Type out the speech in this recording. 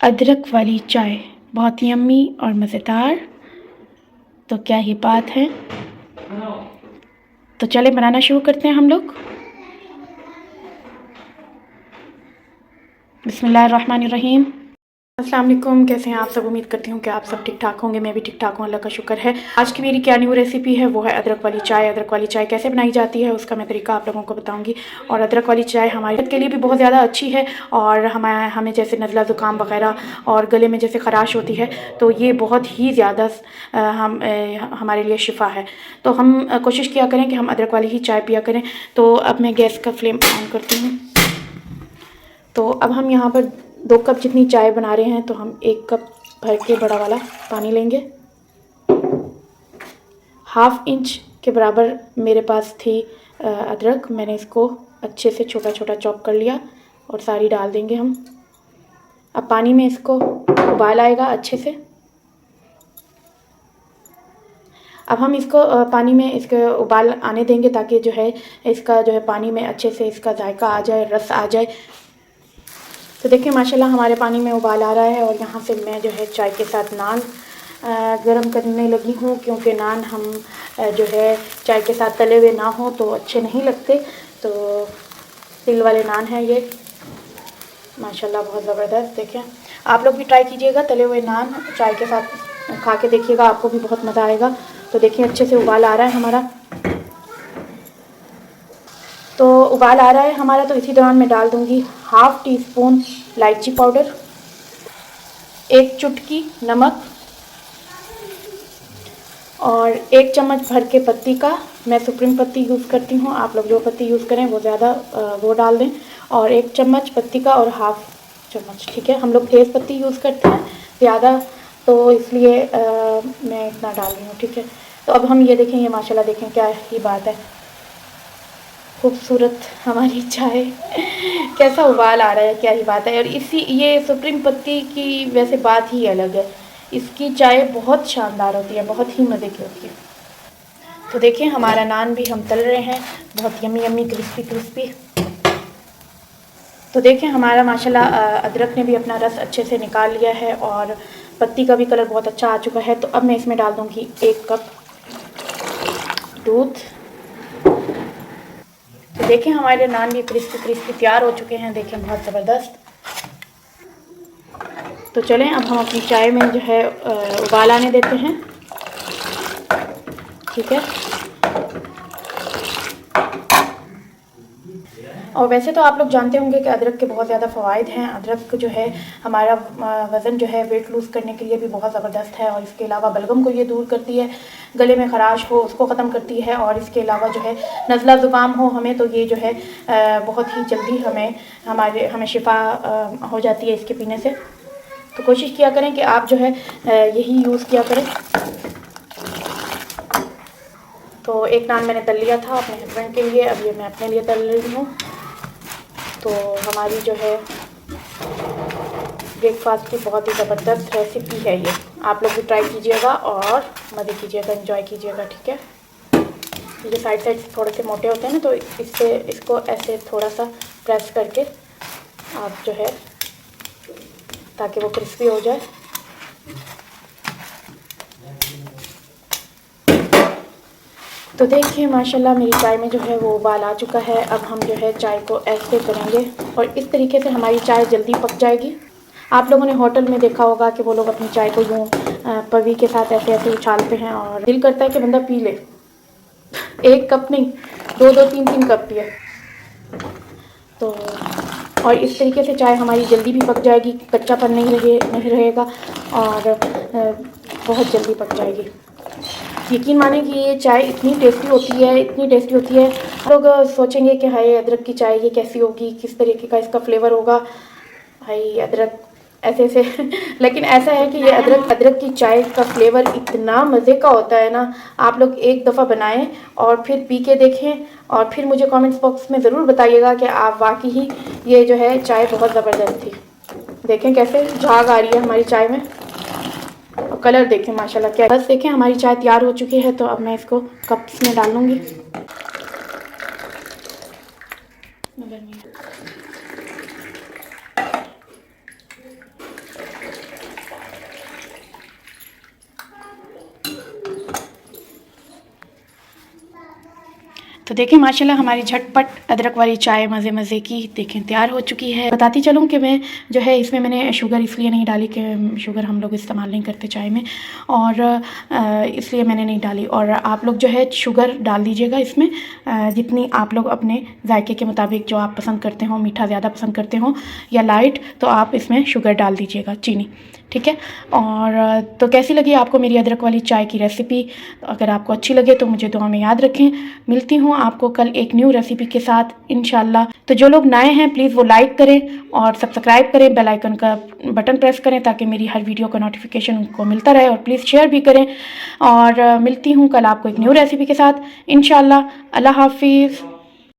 अदरक वाली चाय बहुत यम्मी और मज़ेदार। तो क्या ही बात है। तो चले बनाना शुरू करते हैं हम लोग। बिस्मिल्लाहिर्रहमानिर्रहीम। अस्सलाम वालेकुम, कैसे हैं आप सब। उम्मीद करती हूँ कि आप सब ठीक ठाक होंगे। मैं भी ठीक ठाक हूँ, अल्लाह का शुक्र है। आज की मेरी क्या न्यू रेसिपी है वो है अदरक वाली चाय। अदरक वाली चाय कैसे बनाई जाती है उसका मैं तरीका आप लोगों को बताऊंगी। और अदरक वाली चाय हमारी सेहत के लिए भी बहुत ज़्यादा अच्छी है। और हमें जैसे नज़ला ज़ुकाम वगैरह और गले में जैसे ख़राश होती है तो ये बहुत ही ज़्यादा हमारे लिए शिफा है। तो हम कोशिश किया करें कि हम अदरक वाली ही चाय पिया करें। तो अब मैं गैस का फ्लेम ऑन करती हूँ। तो अब हम यहाँ पर 2 कप जितनी चाय बना रहे हैं तो हम 1 कप भर के बड़ा वाला पानी लेंगे। 1/2 इंच के बराबर मेरे पास थी अदरक। मैंने इसको अच्छे से छोटा छोटा चॉप कर लिया और सारी डाल देंगे हम। अब पानी में इसको उबाल आएगा अच्छे से। अब हम इसको पानी में इसके उबाल आने देंगे ताकि जो है इसका जो है पानी में अच्छे से इसका जायका आ जाए, रस आ जाए। तो देखिए माशाल्लाह हमारे पानी में उबाल आ रहा है। और यहाँ से मैं जो है चाय के साथ नान गरम करने लगी हूँ, क्योंकि नान हम जो है चाय के साथ तले हुए ना हो तो अच्छे नहीं लगते। तो तिल वाले नान हैं ये, माशाल्लाह बहुत ज़बरदस्त। देखिए आप लोग भी ट्राई कीजिएगा, तले हुए नान चाय के साथ खा के देखिएगा, आपको भी बहुत मज़ा आएगा। तो देखिए अच्छे से उबाल आ रहा है हमारा। तो उबाल आ रहा है हमारा, तो इसी दौरान मैं डाल दूँगी 1/2 टीस्पून इलायची पाउडर, 1 चुटकी नमक और 1 चम्मच भर के पत्ती का। मैं सुप्रीम पत्ती यूज़ करती हूँ, आप लोग जो पत्ती यूज़ करें वो ज़्यादा वो डाल दें। और 1 चम्मच पत्ती का और 1/2 चम्मच, ठीक है। हम लोग तेज़ पत्ती यूज़ करते हैं ज़्यादा, तो इसलिए मैं इतना डाल रही हूँ, ठीक है। तो अब हम ये देखें, ये माशाल्लाह देखें क्या ही बात है, खूबसूरत हमारी चाय कैसा उबाल आ रहा है, क्या ही बात है। और ये सुप्रीम पत्ती की वैसे बात ही अलग है, इसकी चाय बहुत शानदार होती है, बहुत ही मज़े की होती है। तो देखिए हमारा नान भी हम तल रहे हैं, बहुत यम्मी यम्मी क्रिस्पी क्रिस्पी। तो देखिए हमारा माशाल्लाह अदरक ने भी अपना रस अच्छे से निकाल लिया है और पत्ती का भी कलर बहुत अच्छा आ चुका है। तो अब मैं इसमें डाल दूँगी 1 कप दूध। तो देखिए हमारे नान भी क्रिस्पी क्रिस्पी तैयार हो चुके हैं, देखिए बहुत ज़बरदस्त। तो चलें अब हम अपनी चाय में जो है उबाल आने देते हैं, ठीक है। और वैसे तो आप लोग जानते होंगे कि अदरक के बहुत ज़्यादा फ़वाइद हैं। अदरक जो है हमारा वज़न जो है वेट लूज़ करने के लिए भी बहुत ज़बरदस्त है। और इसके अलावा बलगम को ये दूर करती है, गले में ख़राश हो उसको ख़त्म करती है। और इसके अलावा जो है नज़ला ज़ुकाम हो हमें, तो ये जो है बहुत ही जल्दी हमें शिफा हो जाती है इसके पीने से। तो कोशिश किया करें कि आप जो है यही यूज़ किया करें। तो एक नान मैंने तल लिया था अपने हस्बैंड के लिए, अब ये मैं अपने लिए तल रही हूँ। तो हमारी जो है ब्रेकफास्ट की बहुत ही ज़बरदस्त रेसिपी है ये, आप लोग भी ट्राई कीजिएगा और मज़े कीजिएगा, एंजॉय कीजिएगा, ठीक है। ये साइड थोड़े से मोटे होते हैं ना, तो इससे इसको ऐसे थोड़ा सा प्रेस करके आप जो है ताकि वो क्रिस्पी हो जाए। तो देखिए माशाल्लाह मेरी चाय में जो है वो उबाल आ चुका है। अब हम जो है चाय को ऐसे करेंगे और इस तरीके से हमारी चाय जल्दी पक जाएगी। आप लोगों ने होटल में देखा होगा कि वो लोग अपनी चाय को यूँ पवी के साथ ऐसे ऐसे उछालते हैं और दिल करता है कि बंदा पी ले। 1 कप नहीं, 2-2 3-3 कप पिए। तो और इस तरीके से चाय हमारी जल्दी भी पक जाएगी, कच्चापन नहीं रहेगा और बहुत जल्दी पक जाएगी। यकीन माने कि ये चाय इतनी टेस्टी होती है, इतनी टेस्टी होती है। लोग सोचेंगे कि हाय अदरक की चाय ये कैसी होगी, किस तरीके का इसका फ्लेवर होगा, हाय अदरक ऐसे ऐसे लेकिन ऐसा है कि ये अदरक की चाय का फ्लेवर इतना मज़े का होता है ना। आप लोग एक दफ़ा बनाएं और फिर पी के देखें और फिर मुझे कमेंट्स बॉक्स में ज़रूर बताइएगा कि आप वाकई ही ये जो है चाय बहुत ज़बरदस्त थी। देखें कैसे झाग आ रही है हमारी चाय में, कलर देखें माशाल्लाह क्या। बस देखें हमारी चाय तैयार हो चुकी है। तो अब मैं इसको कप्स में डाल लूँगी। तो देखिए माशाल्लाह हमारी झटपट अदरक वाली चाय मज़े मज़े की देखें तैयार हो चुकी है। बताती चलूँ कि मैं जो है इसमें मैंने शुगर इसलिए नहीं डाली कि शुगर हम लोग इस्तेमाल नहीं करते चाय में, और इसलिए मैंने नहीं डाली। और आप लोग जो है शुगर डाल दीजिएगा इसमें जितनी आप लोग अपने जायके के मुताबिक, जो आप पसंद करते हो, मीठा ज़्यादा पसंद करते हो या लाइट, तो आप इसमें शुगर डाल दीजिएगा, चीनी, ठीक है। और तो कैसी लगी आपको मेरी अदरक वाली चाय की रेसिपी? अगर आपको अच्छी लगे तो मुझे दुआ में याद रखें। मिलती हूँ आपको कल एक न्यू रेसिपी के साथ इंशाल्लाह। तो जो लोग नए हैं प्लीज़ वो लाइक करें और सब्सक्राइब करें, बेल आइकन का बटन प्रेस करें ताकि मेरी हर वीडियो का नोटिफिकेशन उनको मिलता रहे, और प्लीज़ शेयर भी करें। और मिलती हूँ कल आपको एक न्यू रेसिपी के साथ इंशाल्लाह। अल्लाह हाफिज़।